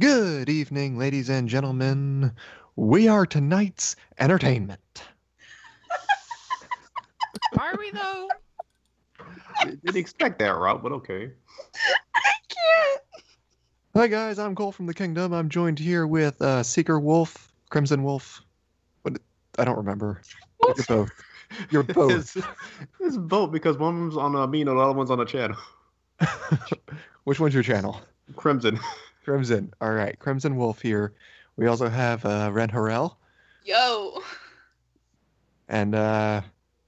Good evening, ladies and gentlemen. We are tonight's entertainment. Are we though? Didn't expect that, Rob, but okay. I can't. Hi guys, I'm Cole from the Kingdom. I'm joined here with Seeker Wolf, Crimson Wolf. What? I don't remember. You're both. You're both. It's both because one's on Amino, the other one's on a channel. Which one's your channel? Crimson. Crimson. All right, Crimson Wolf here. We also have Ren Harrell Yo. and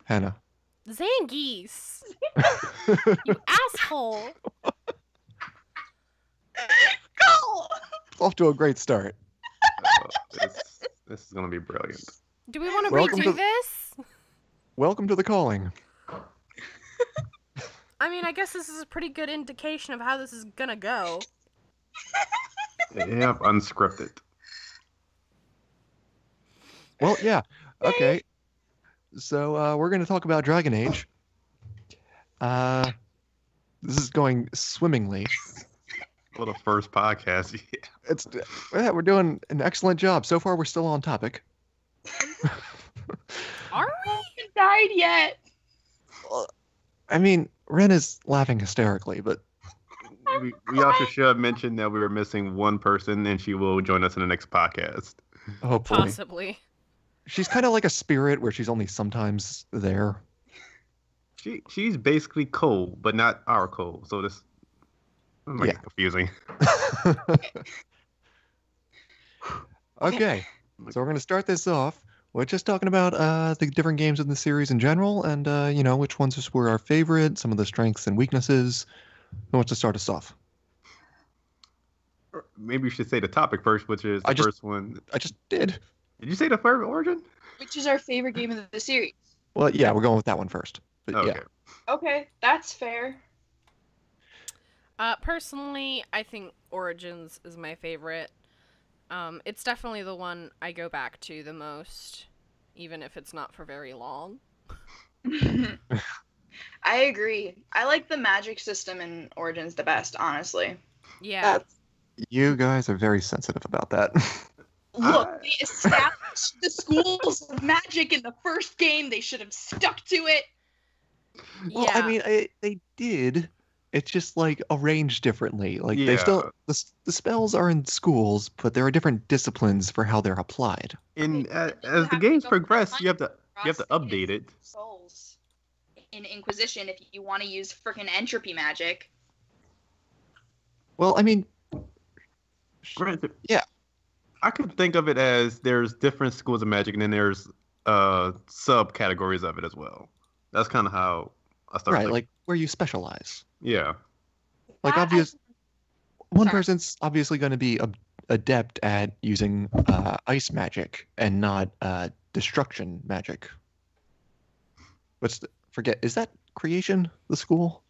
Hannah. Zangies. You asshole. Go. Off to a great start. This is gonna be brilliant. Do we want to Welcome redo to- this? Welcome to the calling. I mean, I guess this is a pretty good indication of how this is gonna go. Yeah, unscripted. Well, yeah. Okay. So we're going to talk about Dragon Age. This is going swimmingly. For the first podcast, We're doing an excellent job. So far, we're still on topic. Are we? Haven't died yet. I mean, Ren is laughing hysterically, but we also should mention that we were missing one person, and she will join us in the next podcast. hopefully. Possibly. She's kind of like a spirit where she's only sometimes there. She's basically Cole, but not our Cole. So this might Yeah. get confusing. Okay. So we're going to start this off. We're just talking about the different games in the series in general, and which ones were our favorite, some of the strengths and weaknesses. Who wants to start us off? Maybe you should say the topic first, which is the first one. I just did. Did you say the favorite origin? Which is our favorite game of the series? Well, yeah, we're going with that one first. But Okay. yeah. Okay, that's fair. Personally, I think Origins is my favorite. It's definitely the one I go back to the most, even if it's not for very long. I agree. I like the magic system in Origins the best, honestly. Yeah. You guys are very sensitive about that. Look, they established the schools of magic in the first game. They should have stuck to it. Well, yeah. I mean, they did. It's just like arranged differently. Like they Yeah. still the spells are in schools, but there are different disciplines for how they're applied. And You as have the to games go progress, find you have to Frosty update and it. Souls in Inquisition if you want to use freaking entropy magic. Well, I mean, Granted, Yeah. I could think of it as there's different schools of magic, and then there's subcategories of it as well. That's kind of how I started. right, like where you specialize. Yeah, Like That one Sorry. person's obviously going to be adept at using ice magic and not destruction magic. Is that creation, the school?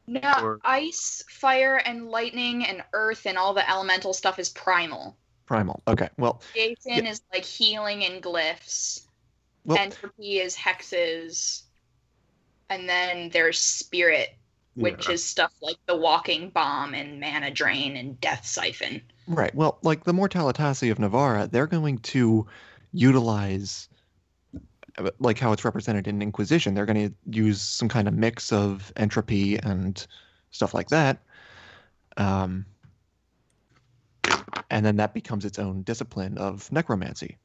No, Or- ice, fire, and lightning, and earth, and all the elemental stuff is primal. Primal. Okay, well, Jason is like healing and glyphs. well, Entropy is hexes. And then there's spirit, which yeah. is stuff like the walking bomb and mana drain and death siphon. right. Well, like the Mortalitasi of Navarra, they're going to utilize like how it's represented in Inquisition. They're going to use some kind of mix of entropy and stuff like that. And then that becomes its own discipline of necromancy.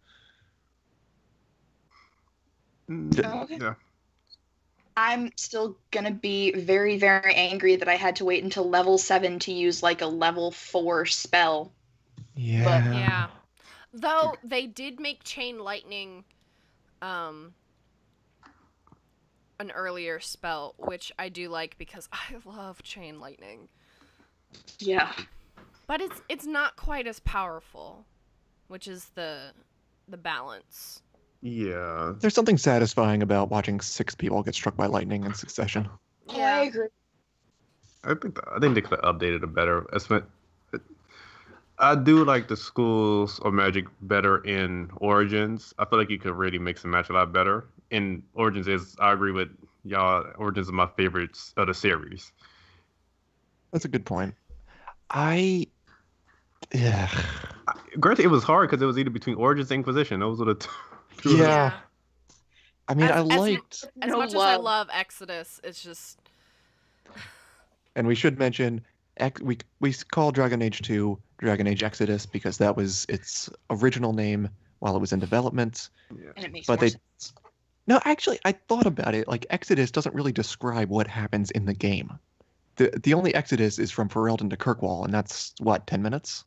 Okay. Yeah. I'm still gonna be very, very angry that I had to wait until level 7 to use like a level 4 spell. Yeah. Yeah. Though they did make Chain Lightning an earlier spell, which I do like because I love Chain Lightning. Yeah. But it's not quite as powerful, which is the balance. Yeah. There's something satisfying about watching 6 people get struck by lightning in succession. I agree. I think they could have updated it better. I do like the schools of magic better in Origins. I feel like you could really mix and match a lot better. In Origins, I agree with y'all. Origins is my favorites of the series. That's a good point. Yeah. Granted, it was hard because it was either between Origins and Inquisition. Those were the two. Yeah. I mean, I liked, As No much as I love. love Exodus, it's just and we should mention, we call Dragon Age 2 Dragon Age Exodus because that was its original name while it was in development. And it makes But more they sense. No, actually, I thought about it. Like Exodus doesn't really describe what happens in the game. The only Exodus is from Ferelden to Kirkwall, and that's what, 10 minutes?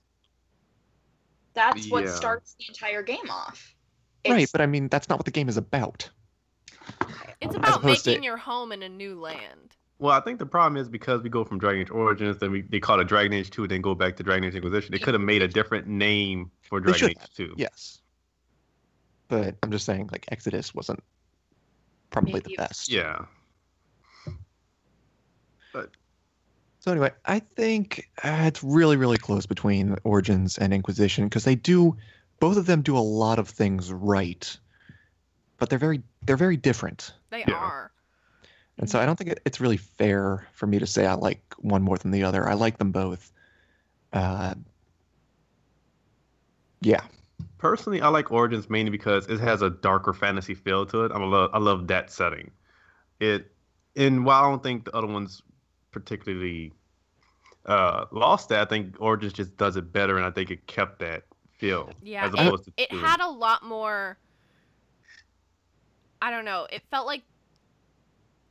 That's what Yeah. starts the entire game off. Right, It's, but I mean, that's not what the game is about. it's about opposed to- making your home in a new land. Well, I think the problem is because we go from Dragon Age Origins, then they call it Dragon Age 2, then go back to Dragon Age Inquisition. They could have made a different name for They Dragon should Age 2. Yes. But I'm just saying, like, Exodus wasn't probably the Maybe- best. Yeah. So anyway, I think it's really, really close between Origins and Inquisition because both of them do a lot of things right, but they're very different. They Yeah. are. And so I don't think it's really fair for me to say I like one more than the other. I like them both. Yeah. Personally, I like Origins mainly because it has a darker fantasy feel to it. I love that setting. And while I don't think the other ones particularly lost that, I think Origins just does it better, and I think it kept that feel. Yeah, as opposed to it 2. had a lot more. I don't know. It felt like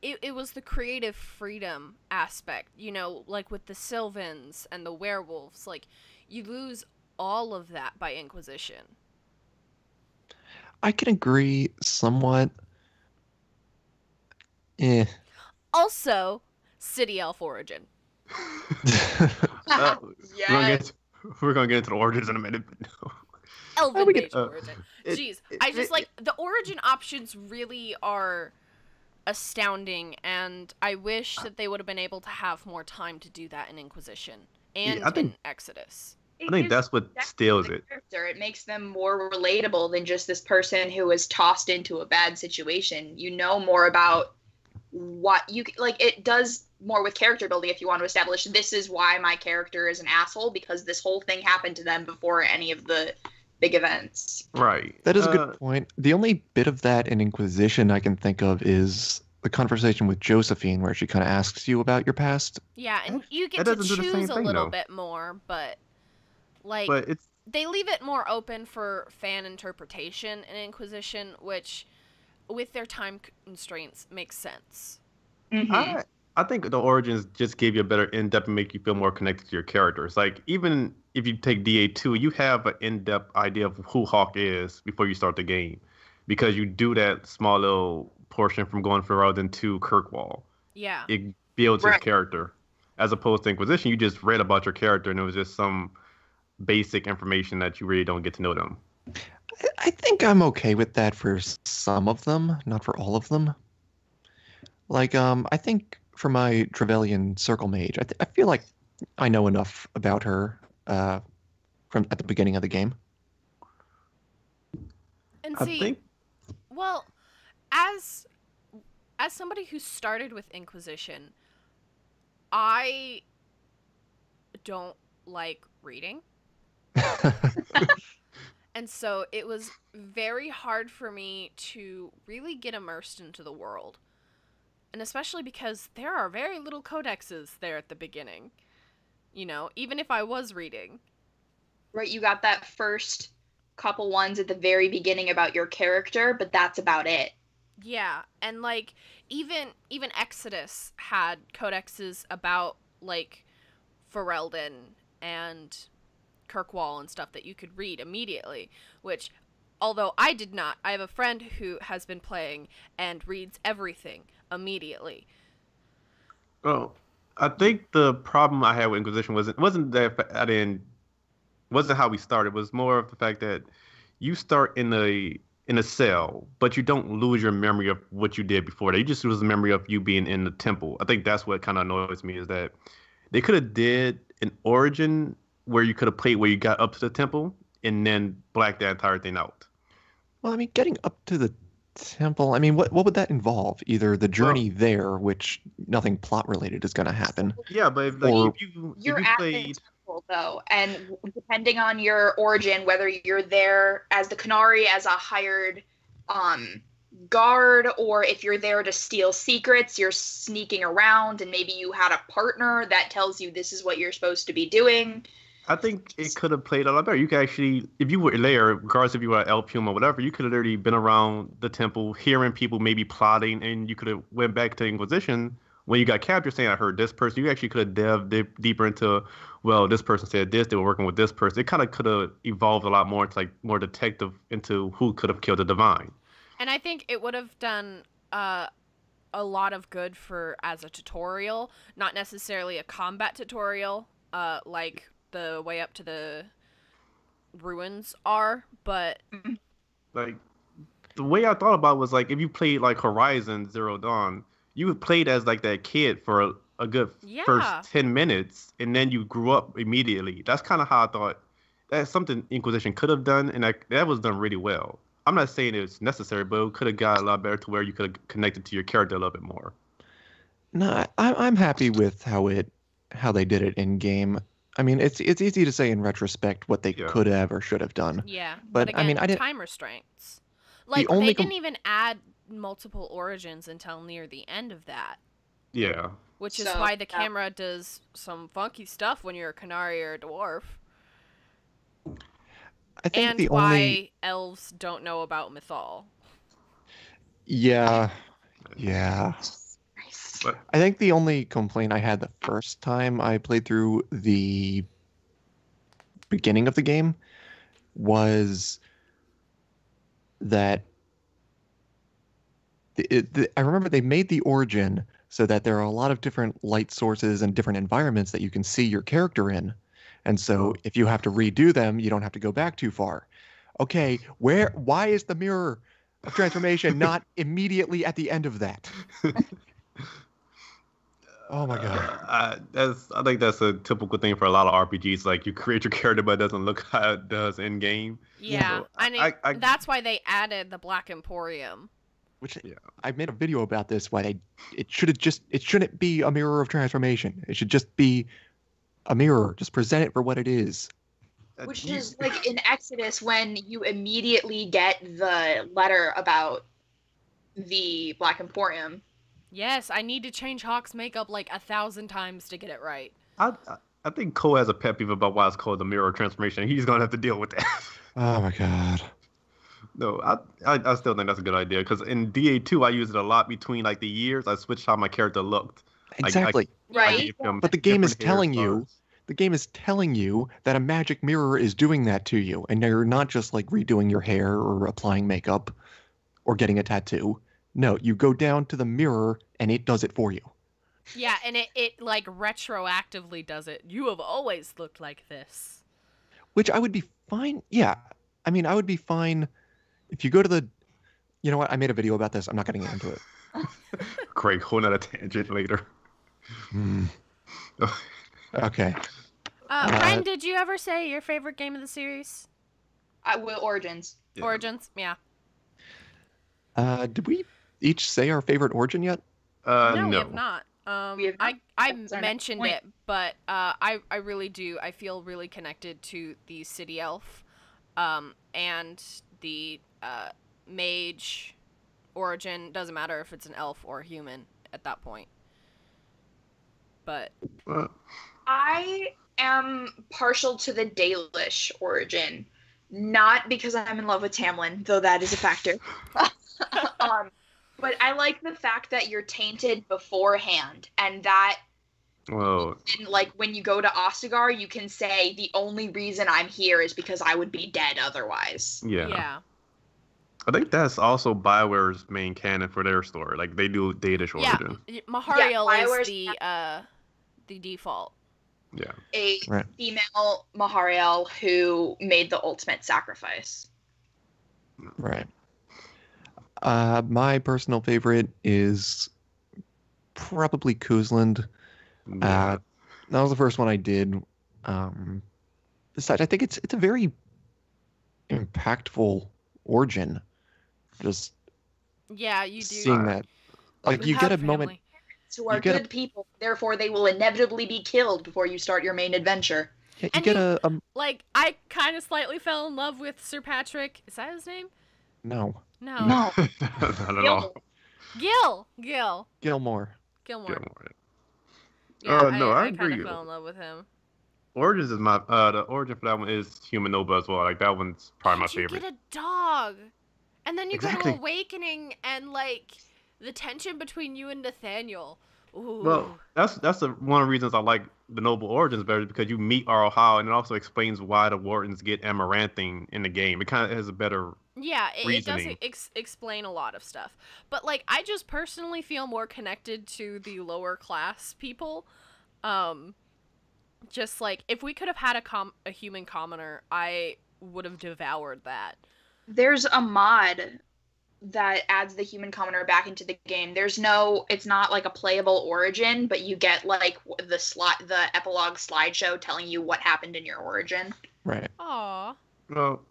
it was the creative freedom aspect, you know, like with the Sylvans and the werewolves. Like, you lose all of that by Inquisition. I can agree somewhat. Also, City Elf Origin. Yes. We're gonna get into the Origins in a minute. But no. Elven we Mage can- Origin. Jeez, I just like the origin options really are astounding, and I wish that they would have been able to have more time to do that in Inquisition and I think- in Exodus. I think that's what steals it. It makes them more relatable than just this person who was tossed into a bad situation. You know more about what you like. It does more with character building if you want to establish this is why my character is an asshole because this whole thing happened to them before any of the big events. Right. That is a good point. The only bit of that in Inquisition I can think of is the conversation with Josephine where she kind of asks you about your past. Yeah, and you get That to doesn't do the choose same a thing, little though. bit more, but like But it's they leave it more open for fan interpretation in Inquisition, which with their time constraints makes sense. Mm-hmm. I think the Origins just gave you a better in-depth and make you feel more connected to your characters. Like, even if you take DA2, you have an in-depth idea of who Hawk is before you start the game. Because you do that small little portion from going from Ferelden to Kirkwall. Yeah. It builds his Right. character. As opposed to Inquisition, you just read about your character and it was just some basic information that you really don't get to know them. I think I'm okay with that for some of them, not for all of them. Like, I think for my Trevelyan Circle Mage, I feel like I know enough about her from at the beginning of the game. And I see, think well, as somebody who started with Inquisition, I don't like reading. And so it was very hard for me to really get immersed into the world. And especially because there are very little codexes there at the beginning. You know, even if I was reading. Right, you got that first couple ones at the very beginning about your character, but that's about it. Yeah, and like even Exodus had codexes about like Ferelden and Kirkwall and stuff that you could read immediately, which although I did not, I have a friend who has been playing and reads everything immediately. Well, I think the problem I had with Inquisition wasn't that wasn't how we started. It was more of the fact that you start in a cell, but you don't lose your memory of what you did before that. You just lose the memory of you being in the temple. I think that's what kind of annoys me is that they could have did an origin where you could have played where you got up to the temple and then blacked that entire thing out. Well, I mean, getting up to the temple, I mean, what would that involve? Either the journey there, which nothing plot related is going to happen. Yeah, but Or- if you You're at the played, temple variable though, and depending on your origin, whether you're there as the Canary as a hired guard, or if you're there to steal secrets, you're sneaking around, and maybe you had a partner that tells you this is what you're supposed to be doing. I think it could have played a lot better. You could actually, if you were there, regardless if you were at El Puma or whatever, you could have literally been around the temple, hearing people maybe plotting, and you could have went back to Inquisition when you got captured, saying, "I heard this person." You actually could have delved deeper into, well, this person said this, they were working with this person. It kind of could have evolved a lot more into like more detective into who could have killed the Divine. And I think it would have done a lot of good for as a tutorial, not necessarily a combat tutorial, like the way up to the ruins are, but like the way I thought about it was like if you played like Horizon Zero Dawn, you played as like that kid for a good first 10 minutes, and then you grew up immediately. That's kind of how I thought that's something Inquisition could have done, and that was done really well. I'm not saying it's necessary, but it could have got a lot better to where you could have connected to your character a little bit more. No, I'm happy with how they did it in game. I mean, it's easy to say in retrospect what they could have or should have done. Yeah, but again, I mean, time restraints. Like they didn't even add multiple origins until near the end of that. Yeah. Which is why the camera does some funky stuff when you're a Canary or a dwarf. I think and why elves don't know about Mythal. Yeah. I think the only complaint I had the first time I played through the beginning of the game was that I remember they made the origin so that there are a lot of different light sources and different environments that you can see your character in. And so if you have to redo them, you don't have to go back too far. Okay, why is the mirror of transformation not immediately at the end of that? Oh my god. I think that's a typical thing for a lot of RPGs. Like you create your character, but it doesn't look how it does in game. Yeah, so that's why they added the Black Emporium. Which I made a video about this. Why it shouldn't be a mirror of transformation. It should just be a mirror. Just present it for what it is. Which is like in Exodus when you immediately get the letter about the Black Emporium. Yes, I need to change Hawk's makeup like 1,000 times to get it right. I think Cole has a pet peeve about why it's called the mirror transformation. He's gonna have to deal with that. Oh my god. No, I still think that's a good idea because in DA2 I use it a lot between like the years. I switched how my character looked. Exactly. Right. But the game is telling you. The game is telling you that a magic mirror is doing that to you, and you're not just like redoing your hair or applying makeup or getting a tattoo. No, you go down to the mirror and it does it for you. Yeah, and it like retroactively does it. You have always looked like this. Which I would be fine. Yeah. I mean, I would be fine if you go to the... You know what? I made a video about this. I'm not going to get into it. Craig, hold on a tangent later. Okay. Brian, did you ever say your favorite game of the series? Origins. Yeah. Origins, yeah. Did we each say our favorite origin yet? No, we have not. I mentioned it, but I really do. I feel really connected to the city elf, and the mage origin. Doesn't matter if it's an elf or a human at that point. But I am partial to the Dalish origin, not because I'm in love with Tamlin, though that is a factor. But I like the fact that you're tainted beforehand, and that like when you go to Ostagar, you can say the only reason I'm here is because I would be dead otherwise. Yeah. I think that's also BioWare's main canon for their story. Like they do Dalish origin. Yeah, Mahariel is the default. Yeah. A female Mahariel who made the ultimate sacrifice. Right. My personal favorite is probably Kuzland. That was the first one I did. Besides, I think it's a very impactful origin. Just you do seeing that, like you get a moment. Who are good people, therefore they will inevitably be killed before you start your main adventure. Yeah, you And get you- a Like, I kind of slightly fell in love with Sir Patrick. Is that his name? no No. No. Not at all. Gil. Gilmore. Gilmore. Gilmore. Yeah, No, I I kind of agree. fell in love with him. Origins is my the origin for that one is Human Noble as well. Like that one's probably my And you favorite. get a dog. And then you go Exactly. to Awakening and, like, the tension between you and Nathaniel. Ooh. Well, that's one of the reasons I like the Noble Origins better because you meet Arl Howe and it also explains why the Wardens get amaranthine in the game. It kind of has a better Yeah, it does reasoning. explain a lot of stuff. But, like, I just personally feel more connected to the lower class people. Just, like, if we could have had a human commoner, I would have devoured that. There's a mod that adds the human commoner back into the game. It's not like a playable origin, but you get like the epilogue slideshow telling you what happened in your origin. Right. Aww. Well,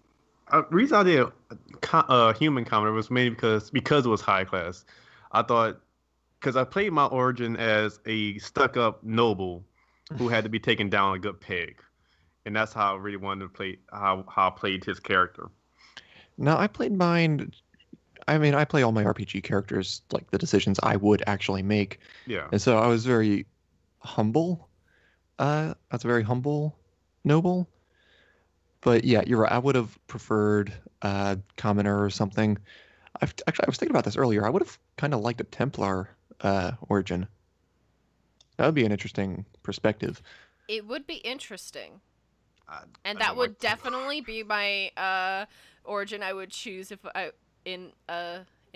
the reason I did human commoner was mainly because it was high class. I thought because I played my origin as a stuck-up noble who had to be taken down like a good pig, and that's how I really wanted to play how I played his character. Now I played mine. I mean, I play all my RPG characters like the decisions I would actually make, Yeah. and so I was very humble. That's a very humble noble. But yeah, you're right. I would have preferred commoner or something. Actually, I was thinking about this earlier. I would have kind of liked a Templar origin. That would be an interesting perspective. It would be interesting. And I that don't would like- definitely be my origin I would choose if I in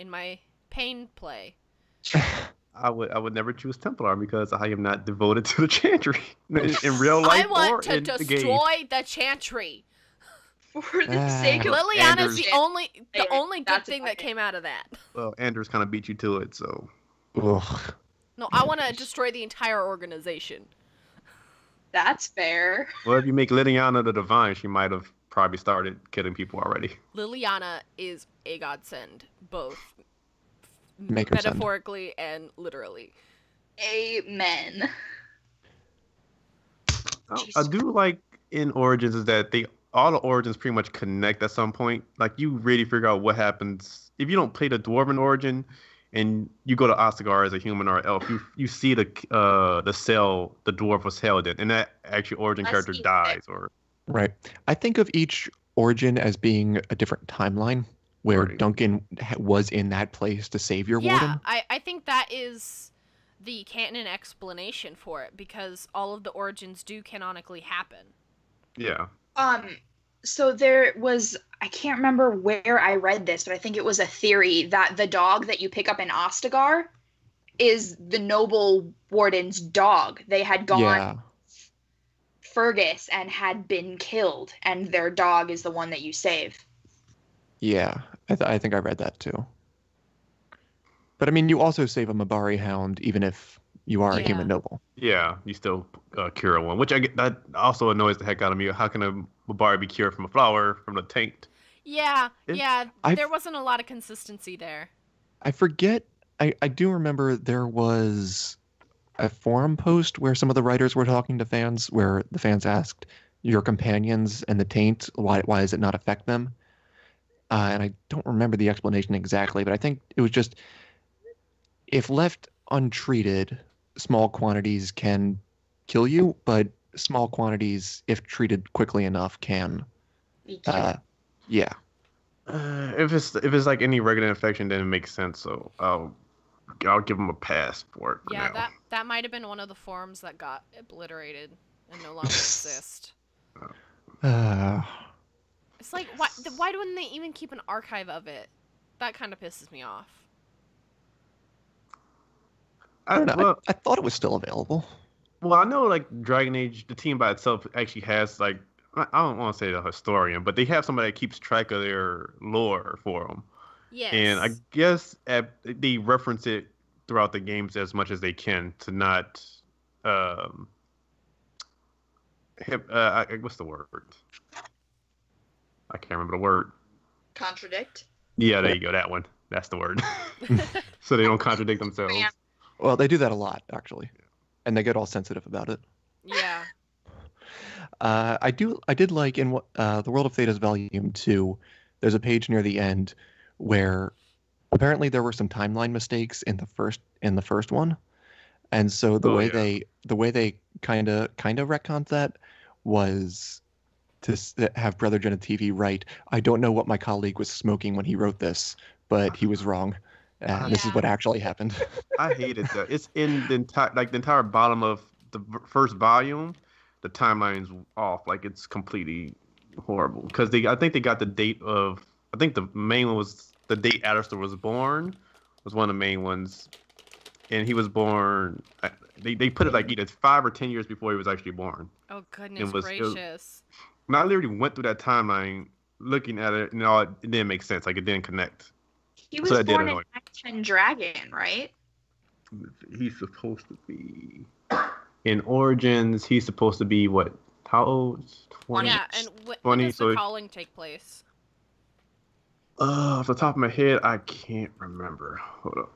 my pain play. I would never choose Templar because I am not devoted to the Chantry in real life I want or to in the game. destroy the Chantry. For the sake of Liliana's Anders- the only good That's thing that came out of that. Well, Anders kind of beat you to it, so Ugh. No, I want to destroy the entire organization. That's fair. well, if you make Liliana the Divine, she might have probably started killing people already. Liliana is a godsend, both Make her send. metaphorically and literally. Amen. I do like in Origins is that all the Origins pretty much connect at some point. Like you really figure out what happens if you don't play the Dwarven Origin, and you go to Ostagar as a human or an elf. You see the cell the dwarf was held in, and that actual Origin Unless character he's dies. Or Right. I think of each origin as being a different timeline where Right. Duncan was in that place to save your Yeah, warden. I think that is the canon explanation for it, because all of the origins do canonically happen. yeah, So there was, I can't remember where I read this, but I think it was a theory that the dog that you pick up in Ostagar is the noble warden's dog. They had gone Yeah. Fergus and had been killed, and their dog is the one that you save. Yeah. I think I read that too. But I mean, you also save a Mabari hound even if you are a Yeah. human noble. yeah, you still cure one, which that also annoys the heck out of me. How can a Mabari be cured from a flower from the taint? Yeah, It- yeah, I've- there wasn't a lot of consistency there. I forget. I do remember there was a forum post where some of the writers were talking to fans, where the fans asked your companions and the taint, why does it not affect them? And I don't remember the explanation exactly, but I think it was just if left untreated, small quantities can kill you, but small quantities, if treated quickly enough, can. Yeah. If it's like any regular infection, then it makes sense. So I'll give them a pass for it. For Yeah, now. that might have been one of the forums that got obliterated and no longer exist. Uh, It's like, why wouldn't they even keep an archive of it? That kind of pisses me off. I don't know. Well, I thought it was still available. well, I know like Dragon Age, the team by itself actually has like I don't want to say a historian, but they have somebody that keeps track of their lore for them. Yes. And I guess they reference it throughout the games as much as they can to not what's the word? I can't remember the word. Contradict. Yeah, there you go. That one. That's the word. So they don't contradict themselves. Yeah. Well, they do that a lot, actually. And they get all sensitive about it. Yeah. I did like in the World of Thedas Volume 2, there's a page near the end where apparently there were some timeline mistakes in the first one. And so Oh yeah. the way they kind of retconned that was to have Brother Genitivi write, "I don't know what my colleague was smoking when he wrote this, but he was wrong. And this is Yeah. what actually happened." I hated that. It's in the entire bottom of the first volume. The timeline's off. Like it's completely horrible because I think they got the date of. I think the main one was the date Alistair was born. Was one of the main ones, and he was born. They put it like either 5 or 10 years before he was actually born. Oh goodness It was- gracious. And I literally went through that timeline looking at it, and all, it didn't make sense. Like it didn't connect. He was So that did born in annoy 910 Dragon, right? He's supposed to be in Origins. He's supposed to be what? How old? 20. Yeah, and when 20, does so the it- calling take place? Off the top of my head, I can't remember. Hold up.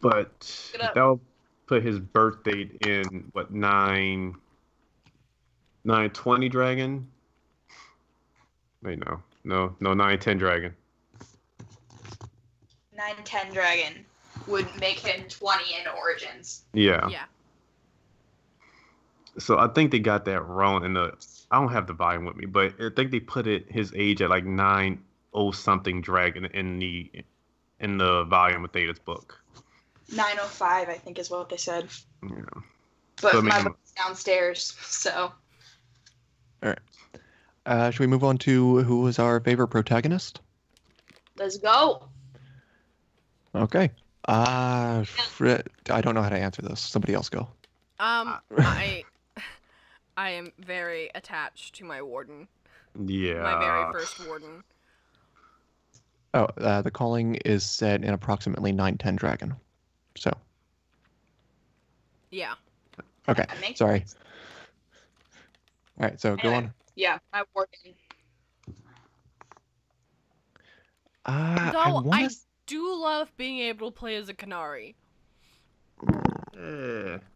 But Look it up. that'll put his birth date in what 920 Dragon. Wait, no 910 Dragon. 910 Dragon would make him 20 in Origins. Yeah. Yeah. So I think they got that wrong I don't have the volume with me, but I think they put his age at like 90 something Dragon in the volume of Theta's book. 905, I think, is what they said. Yeah. But So, I my mean- book's downstairs, so. Should we move on to who was our favorite protagonist? Let's go. Okay. I don't know how to answer this. Somebody else go. I am very attached to my warden. Yeah. My very first warden. Oh, the calling is set in approximately 910 Dragon. So, Yeah. okay. That makes Sorry. sense. All right, so go Anyway. on. Yeah, my warden. I Though want I to. do love being able to play as a Canary.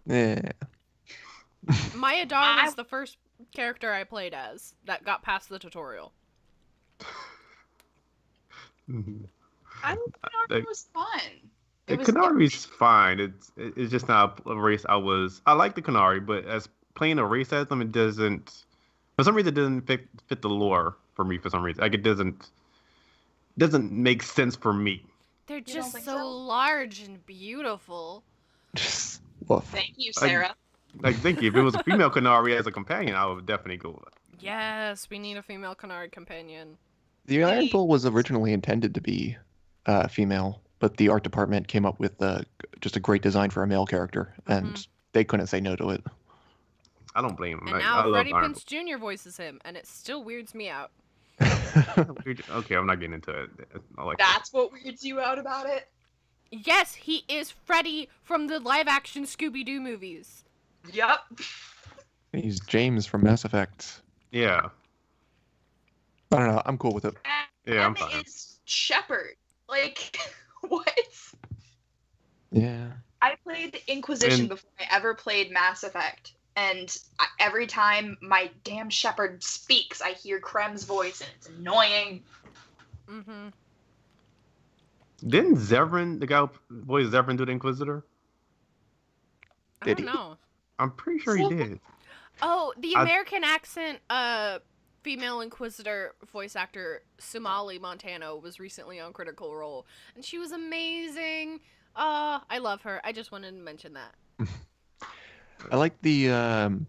Yeah. Maya Dar was the first character I played as that got past the tutorial. I don't know, it was fun. The It was Canari's fine. It's just not a race I like the Canary, but as playing a race as them, it doesn't. For some reason, it doesn't fit the lore for me. For some reason, like it doesn't make sense for me. They're don't just think so so? large and beautiful. Woof. Thank you, Sarah. Like, think if it was a female Canary as a companion, I would definitely go with it. Yes, we need a female Canary companion. The Iron Bull was originally intended to be female, but the art department came up with just a great design for a male character, and they couldn't say no to it. I don't blame him. And Like, now I love Freddie Iron Prinze Jr. voices him, and it still weirds me out. Bull. Okay, I'm not getting into it. I like that. That's what weirds you out about it? Yes, he is Freddy from the live-action Scooby-Doo movies. Yup. He's James from Mass Effect. Yeah. I don't know. I'm cool with it. Yeah, I'm Emma fine. is Shepard. Like, what? Yeah. I played Inquisition And- before I ever played Mass Effect. And every time my damn Shepard speaks, I hear Krem's voice, and it's annoying. Mm-hmm. Didn't Zevran, the guy who voiced Zevran, do the Inquisitor? I Did don't he? know. I'm pretty sure he did. Oh, the I- American accent, female Inquisitor voice actor Somali Montano was recently on Critical Role, and she was amazing. I love her. I just wanted to mention that. I like the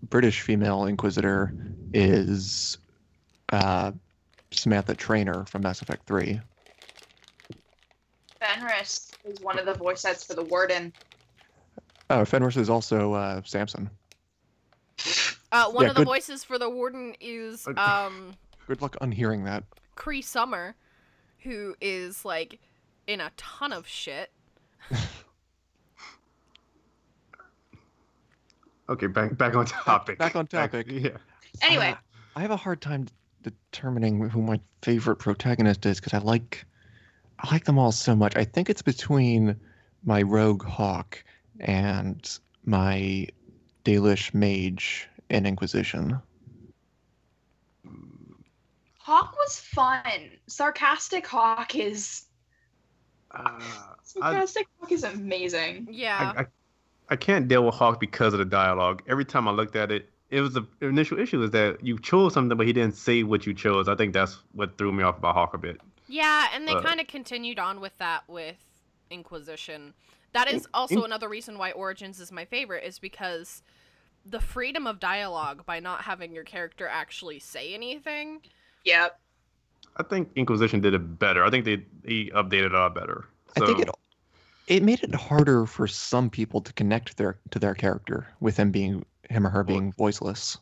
British female Inquisitor is Samantha Trainer from Mass Effect 3. Fenris is one of the voice sets for the Warden. Oh, Fenris is also Samson. One Yeah, of the good- voices for the Warden is Good luck unhearing that. Cree Summer, who is like in a ton of shit. Okay, back on topic. Back on topic. Yeah. Anyway, I have a hard time determining who my favorite protagonist is because I like them all so much. I think it's between my rogue Hawk and my Dalish mage in Inquisition. Hawk was fun. Sarcastic Hawk is I, amazing. Yeah. I can't deal with Hawk because of the dialogue. Every time I looked at it, it was the initial issue is that you chose something, but he didn't say what you chose. I think that's what threw me off about Hawk a bit. Yeah, and they kind of continued on with that with Inquisition. That is also another reason why Origins is my favorite, is because the freedom of dialogue by not having your character actually say anything. Yep. I think Inquisition did it better. I think they updated it a lot better. So, I think it made it harder for some people to connect to their character with him or her being voiceless.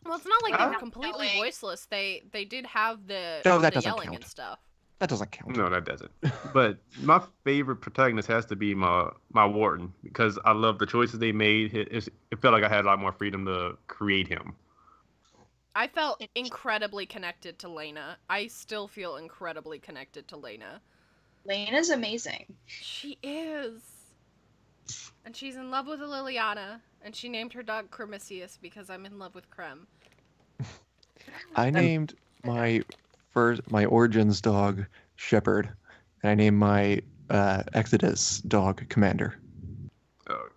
Well, it's not like they were completely voiceless. They did have the yelling and stuff. That doesn't count. No, that doesn't. But my favorite protagonist has to be my Warden, because I love the choices they made. It felt like I had a lot more freedom to create him. I felt incredibly connected to Lena. I still feel incredibly connected to Lena. Lena's amazing. She is. And she's in love with Liliana. And she named her dog Cremisius because I'm in love with Creme. I named my Origins dog Shepherd. And I named my Exodus dog Commander. Oh,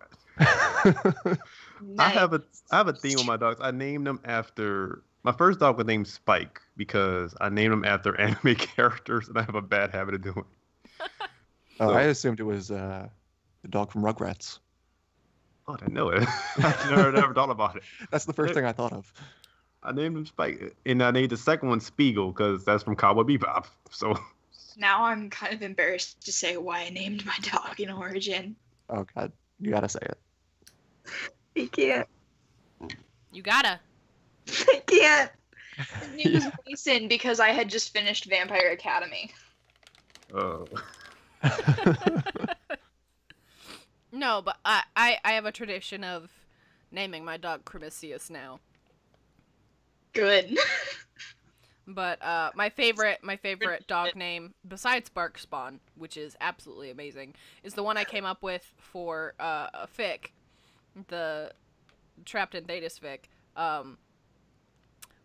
Nice. I have a theme with my dogs. I named them after... My first dog was named Spike because I named them after anime characters, and I have a bad habit of doing it. I assumed it was the dog from Rugrats. Oh, I didn't know it. I never thought about it. That's the first thing I thought of. I named him Spike, and I named the second one Spiegel because that's from Cowboy Bebop. So now I'm kind of embarrassed to say why I named my dog in Origin. Oh God, you gotta say it. I can't. You gotta. I can't. His name was Mason because I had just finished Vampire Academy. Oh. No, but I have a tradition of naming my dog Cremisius now. Good. But my favorite dog name, besides Barkspawn, which is absolutely amazing, is the one I came up with for Fic, the Trapped in Thetis Fic,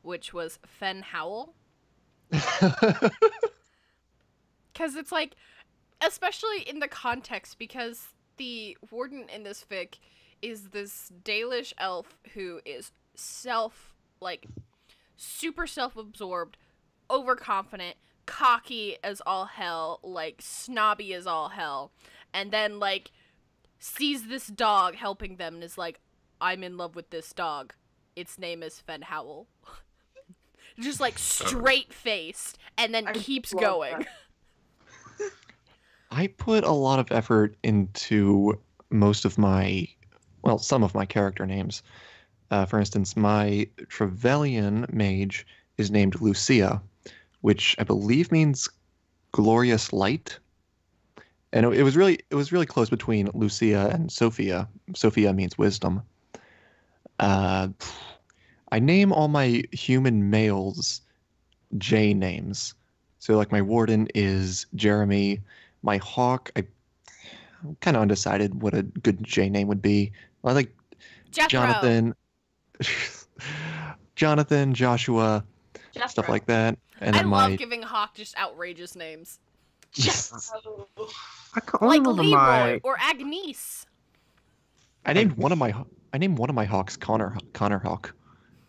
which was Fen Howl. Because it's like, especially in the context, because the warden in this fic is this Dalish elf who is super self-absorbed, overconfident, cocky as all hell, like snobby as all hell, and then like sees this dog helping them and is like, I'm in love with this dog. Its name is Fen Howl. Just like straight faced, and then keeps going. I put a lot of effort into some of my character names. For instance, my Trevelyan mage is named Lucia, which I believe means glorious light. And it was really close between Lucia and Sophia. Sophia means wisdom. I name all my human males J names. So like my warden is Jeremy. My hawk, I'm kind of undecided what a good J name would be. I like Jethro. Jonathan, Joshua, stuff like that. And I then love giving Hawk just outrageous names. Like Leroy or Agnes. I named one of my hawks Connor Hawk,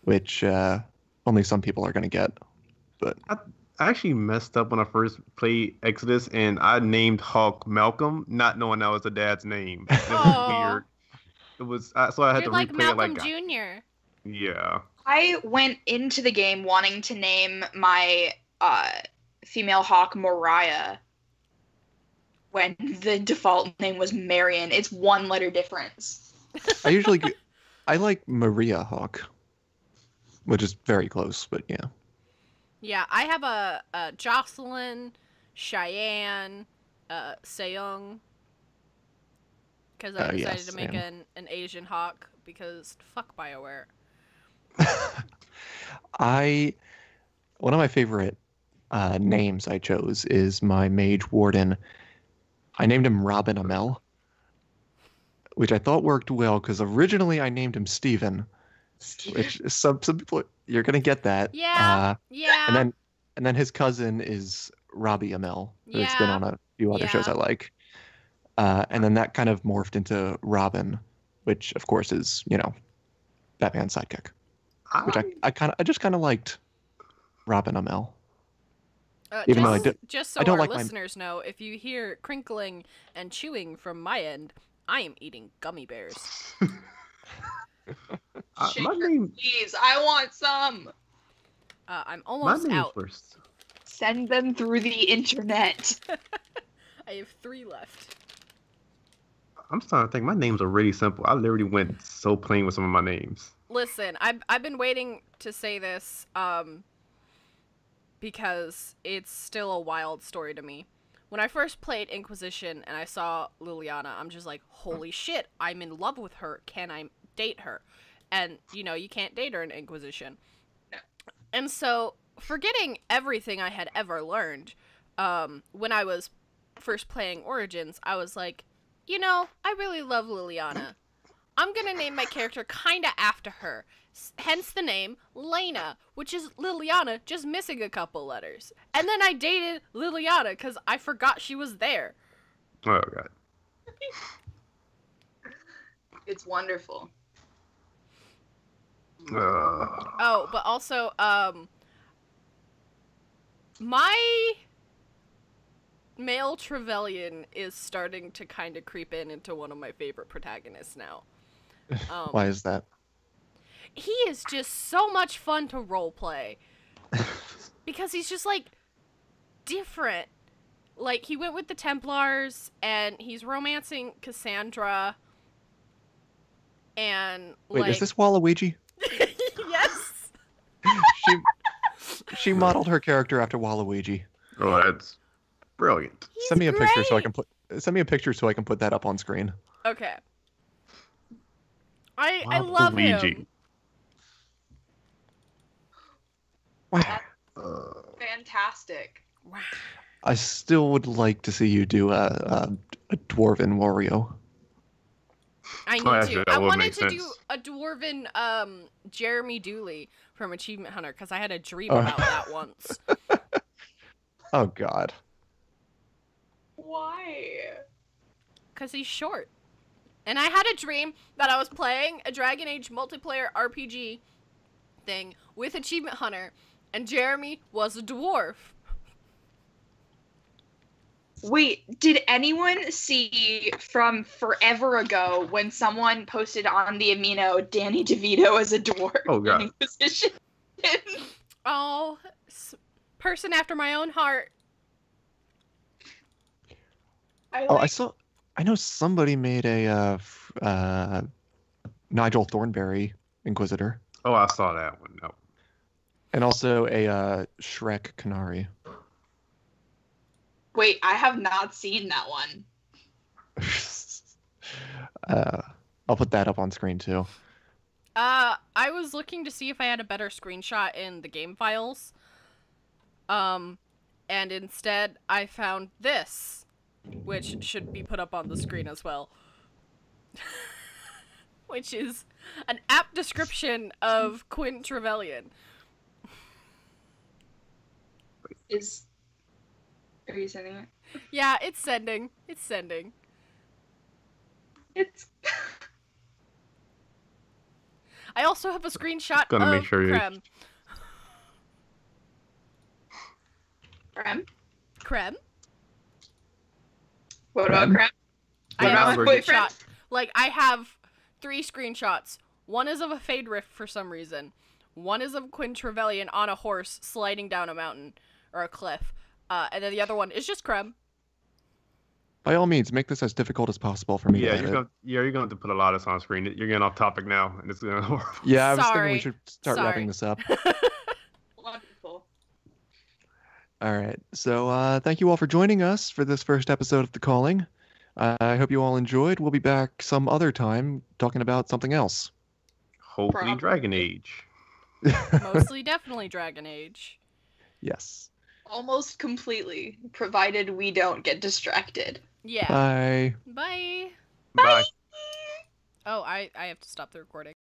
which only some people are gonna get. But I actually messed up when I first played Exodus, and I named Hawk Malcolm, not knowing that was the dad's name. It was weird. It was so I had to like replay Malcolm it Jr. Yeah. I went into the game wanting to name my female hawk Mariah when the default name was Marion. It's one letter difference. I like Maria Hawk, which is very close, but yeah. Yeah, I have a Jocelyn, Cheyenne, Seong, because I decided to make an Asian hawk because fuck BioWare. One of my favorite names I chose is my mage warden. I named him Robin Amel, which I thought worked well because originally I named him Steven, which some people you're gonna get that. Yeah. Yeah. And then his cousin is Robbie Amell, who's been on a few other shows I like. And then that kind of morphed into Robin, which of course is, Batman's sidekick. Which I just kind of liked Robin Amell. Even though just so I don't our like listeners know, if you hear crinkling and chewing from my end, I am eating gummy bears. My name, please, I want some. I'm almost out. First. Send them through the internet. I have 3 left. I'm starting to think my names are really simple. I literally went so plain with some of my names. Listen, I've been waiting to say this, because it's still a wild story to me. When I first played Inquisition and I saw Liliana, I'm just like, holy shit, I'm in love with her. Can I date her? And, you can't date her in Inquisition. No. And so, forgetting everything I had ever learned, when I was first playing Origins, I was like, I really love Liliana. I'm gonna name my character kinda after her. Hence the name Lena, which is Liliana, just missing a couple letters. And then I dated Liliana because I forgot she was there. Oh, God. It's wonderful. Oh, but also, my male Trevelyan is starting to kind of creep into one of my favorite protagonists now. Why is that? He is just so much fun to roleplay. Because he's just, different. He went with the Templars, and he's romancing Cassandra, and, Wait, is this Waluigi? Yes! She modeled her character after Waluigi. Oh, that's brilliant. Send me a picture so I can put that up on screen. Okay. I love him. Wow. Fantastic. Wow. I still would like to see you do a dwarven Wario. I need to. I wanted to do a dwarven Jeremy Dooley from Achievement Hunter because I had a dream about that once. Oh, God. Why? Because he's short. And I had a dream that I was playing a Dragon Age multiplayer RPG thing with Achievement Hunter, and Jeremy was a dwarf. Wait, did anyone see from forever ago when someone posted on the Amino Danny DeVito as a dwarf in Inquisition? Oh, person after my own heart. I know somebody made a Nigel Thornberry Inquisitor. Oh, I saw that one. No. And also a Shrek Canary. Wait, I have not seen that one. I'll put that up on screen too. I was looking to see if I had a better screenshot in the game files. And instead I found this, which should be put up on the screen as well. Which is an apt description of Quinn Trevelyan. Are you sending it? Yeah, it's sending. It's sending. I also have a screenshot of make sure Creme. Creme? What about Creme? I have a screenshot. I have 3 screenshots. One is of a Fade Rift for some reason. One is of Quinn Trevelyan on a horse sliding down a mountain or a cliff. And then the other one is just Creme. By all means, make this as difficult as possible for me. Yeah, you're going to have to put a lot of this on screen. You're getting off topic now, and it's going to. Yeah, I was thinking we should start wrapping this up. Wonderful. All right, so thank you all for joining us for this first episode of The Calling. I hope you all enjoyed. We'll be back some other time talking about something else. Hopefully, Dragon Age. Mostly, definitely Dragon Age. Yes. Almost completely, provided we don't get distracted. Yeah. Bye. Bye. Bye. Oh, I have to stop the recording.